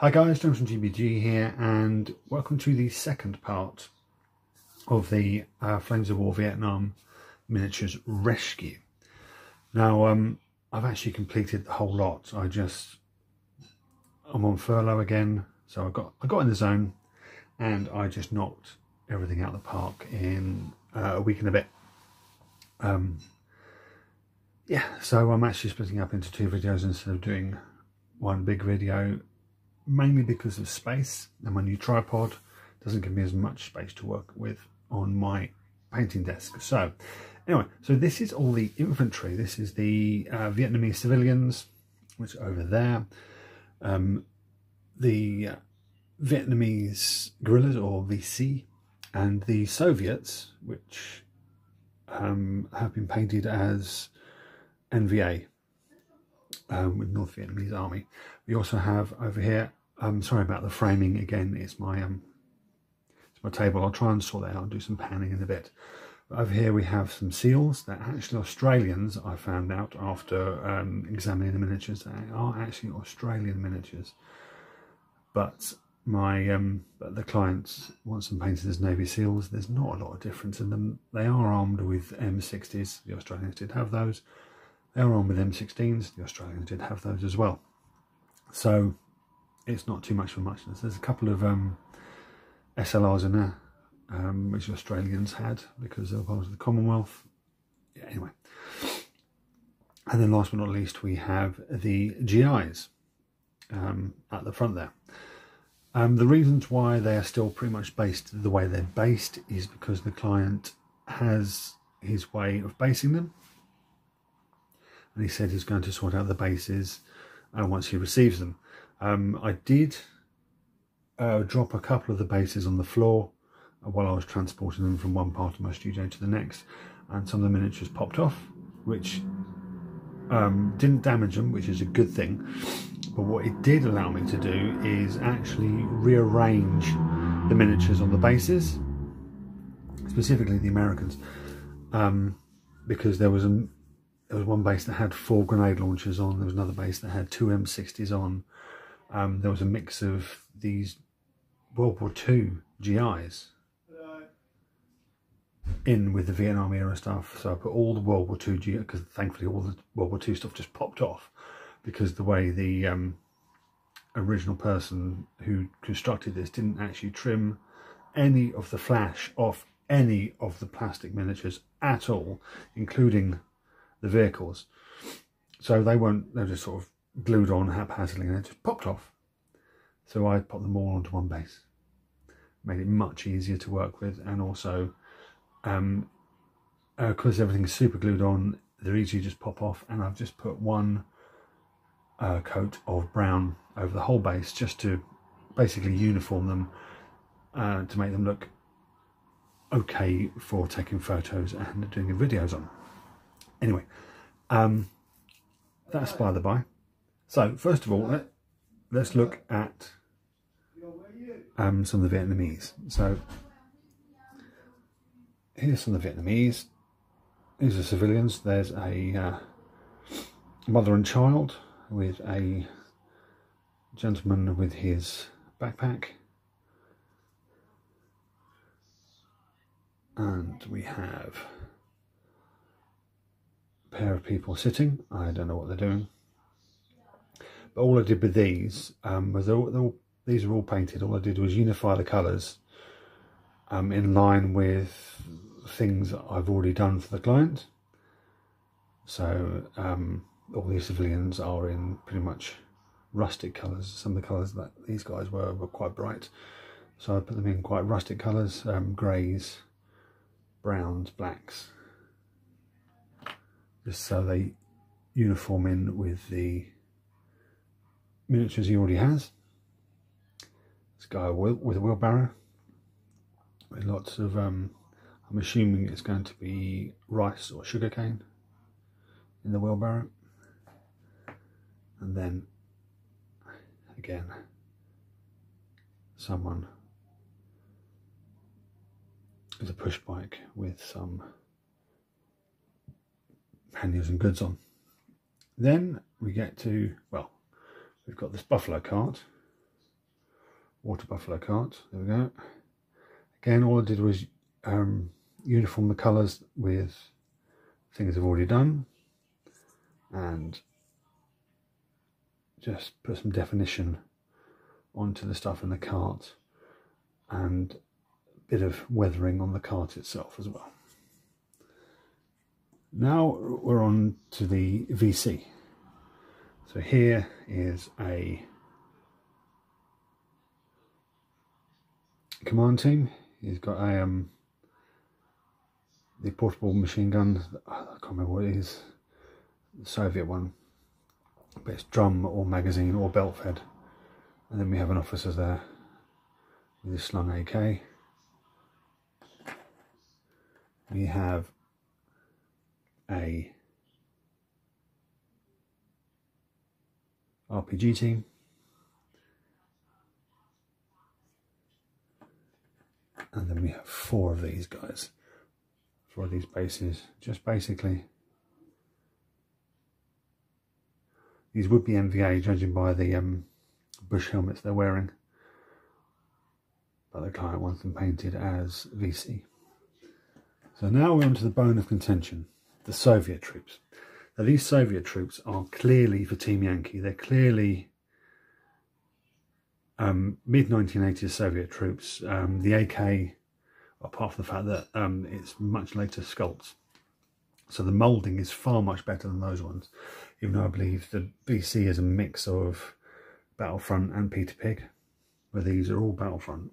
Hi guys, James from GBG here, and welcome to the second part of the Flames of War Vietnam miniatures rescue. Now, I've actually completed the whole lot. I'm on furlough again, so I got in the zone, and I just knocked everything out of the park in a week and a bit. Yeah, so I'm actually splitting up into two videos instead of doing one big video. Mainly because of space, and my new tripod doesn't give me as much space to work with on my painting desk. So anyway, so this is all the infantry. This is the Vietnamese civilians, which are over there, the Vietnamese guerrillas, or VC, and the Soviets, which have been painted as NVA, with North Vietnamese Army. We also have over here, sorry about the framing again, it's my table. I'll try and sort that out and do some panning in a bit. But over here we have some seals. They're actually Australians, I found out after examining the miniatures. They are actually Australian miniatures. But but the clients wants them painted as Navy SEALs. There's not a lot of difference in them. They are armed with M60s. The Australians did have those. They are armed with M16s. The Australians did have those as well. So it's not too much for muchness. There's a couple of SLRs in there, which the Australians had because they were part of the Commonwealth. Yeah, anyway. And then last but not least, we have the GIs at the front there. The reasons why they are still pretty much based the way they're based is because the client has his way of basing them. And he said he's going to sort out the bases once he receives them. I did drop a couple of the bases on the floor while I was transporting them from one part of my studio to the next, and some of the miniatures popped off, which didn't damage them, which is a good thing. But what it did allow me to do is actually rearrange the miniatures on the bases, specifically the Americans, because there was one base that had 4 grenade launchers on. There was another base that had 2 M60s on. There was a mix of these World War II GIs in with the Vietnam era stuff. So I put all the World War II GI, because thankfully all the World War II stuff just popped off, because the way the original person who constructed this didn't actually trim any of the flash off any of the plastic miniatures at all, including the vehicles. So they're just sort of glued on haphazardly, and it just popped off. So I popped them all onto one base. Made it much easier to work with, and also because everything's super glued on, they're easy to just pop off. And I've just put one coat of brown over the whole base, just to basically uniform them, to make them look okay for taking photos and doing videos on. Anyway, that's by the by. So first of all, let's look at some of the Vietnamese. So here's some of the Vietnamese. These are civilians. There's a mother and child with a gentleman with his backpack. And we have a pair of people sitting. I don't know what they're doing. But all I did with these was these are all painted. All I did was unify the colours in line with things that I've already done for the client. So all these civilians are in pretty much rustic colours. Some of the colours that these guys were quite bright, so I put them in quite rustic colours, greys, browns, blacks, just so they uniform in with the miniatures he already has. This guy with a wheelbarrow with lots of I'm assuming it's going to be rice or sugarcane in the wheelbarrow. And then again, someone with a push bike with some panniers and goods on. Then we get to, well, we've got this buffalo cart water buffalo cart. There we go. Again, all I did was uniform the colours with things I've already done, and just put some definition onto the stuff in the cart, and a bit of weathering on the cart itself as well. Now we're on to the VC. So here is a command team. He's got a the portable machine gun. I can't remember what it is, the Soviet one, but it's drum or magazine or belt fed. And then we have an officer there with his slung AK. We have a RPG team. And then we have 4 of these guys, 4 of these bases. Just basically, these would be NVA, judging by the bush helmets they're wearing, but the client wants them painted as VC. So now we're on to the bone of contention, the Soviet troops. Now these Soviet troops are clearly for Team Yankee. They're clearly mid-1980s Soviet troops. The AK, apart from the fact that it's much later sculpts, so the moulding is far much better than those ones, even though I believe the VC is a mix of Battlefront and Peter Pig, where these are all Battlefront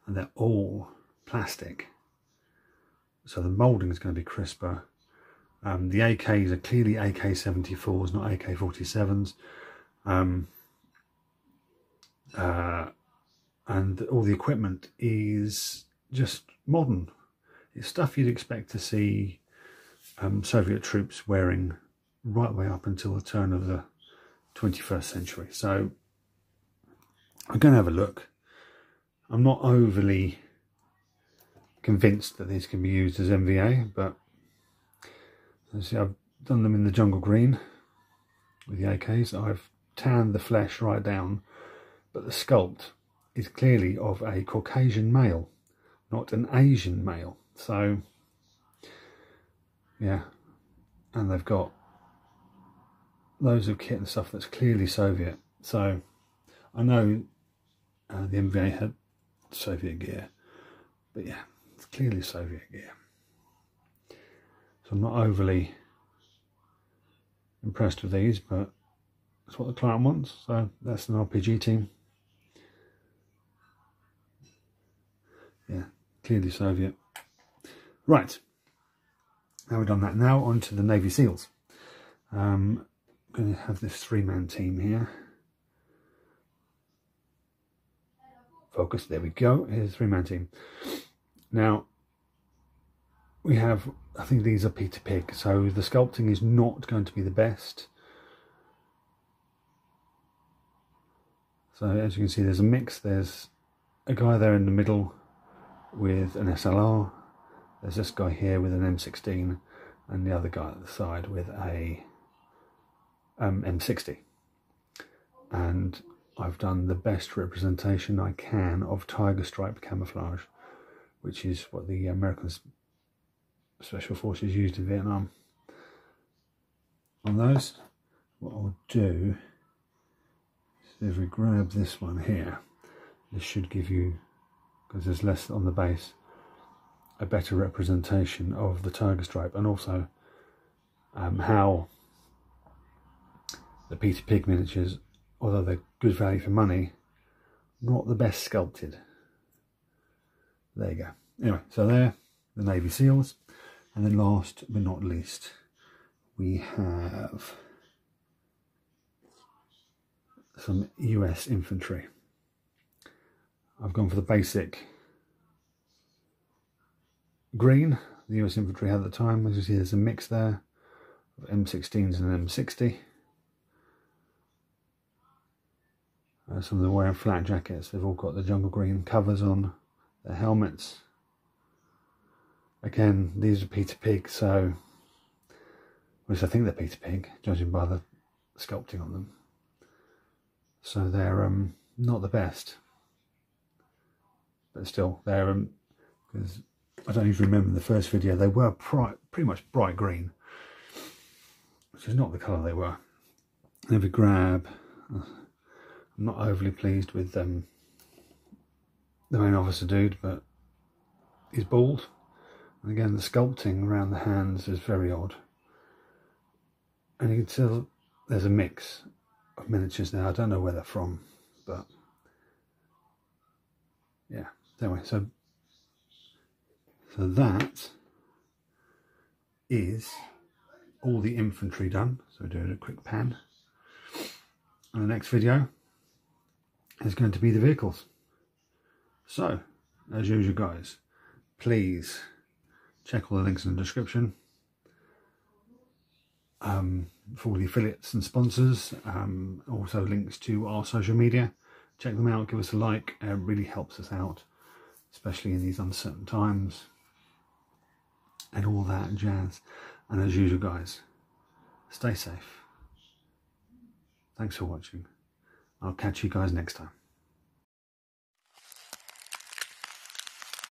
and they're all plastic, so the moulding is going to be crisper. The AKs are clearly AK-74s, not AK-47s. And all the equipment is just modern. It's stuff you'd expect to see Soviet troops wearing right way up until the turn of the 21st century. So I'm going to have a look. I'm not overly convinced that these can be used as MVA, but see, I've done them in the jungle green with the AKs. I've tanned the flesh right down, but the sculpt is clearly of a Caucasian male, not an Asian male. So yeah, and they've got loads of kit and stuff that's clearly Soviet. So I know the MVA had Soviet gear, but yeah, it's clearly Soviet gear. So I'm not overly impressed with these, but that's what the client wants. So that's an RPG team. Yeah, clearly Soviet. Right, now we've done that. Now on to the Navy SEALs. I'm going to have this 3-man team here. Focus, there we go. Here's a 3-man team. Now we have, I think these are Peter Pig, so the sculpting is not going to be the best. So as you can see, there's a mix. There's a guy there in the middle with an SLR. There's this guy here with an M16, and the other guy at the side with a M60. And I've done the best representation I can of tiger stripe camouflage, which is what the American Special Forces used in Vietnam. On those, what I'll do is if we grab this one here, this should give you, because there's less on the base, a better representation of the tiger stripe, and also how the Peter Pig miniatures, although they're good value for money, not the best sculpted. There you go. Anyway, so there, the Navy SEALs. And then last but not least, we have some US infantry. I've gone for the basic green the US infantry had at the time. As you see, there's a mix there of M16s and M60. Some of them wearing flat jackets. They've all got the jungle green covers on their helmets. Again, these are Peter Pig, so, at least I think they're Peter Pig, judging by the sculpting on them. So they're not the best. but still, they're because I don't even remember the first video. They were pretty much bright green, which is not the colour they were. And if we grab, I'm not overly pleased with the main officer dude, but he's bald. And again, the sculpting around the hands is very odd. And you can tell there's a mix of miniatures now. I don't know where they're from, but yeah. Anyway, so that is all the infantry done. So we're doing a quick pan. And the next video is going to be the vehicles. So, as usual guys, please check all the links in the description for all the affiliates and sponsors. Also links to our social media. Check them out, give us a like. It really helps us out, especially in these uncertain times and all that jazz. And as usual guys, stay safe. Thanks for watching. I'll catch you guys next time.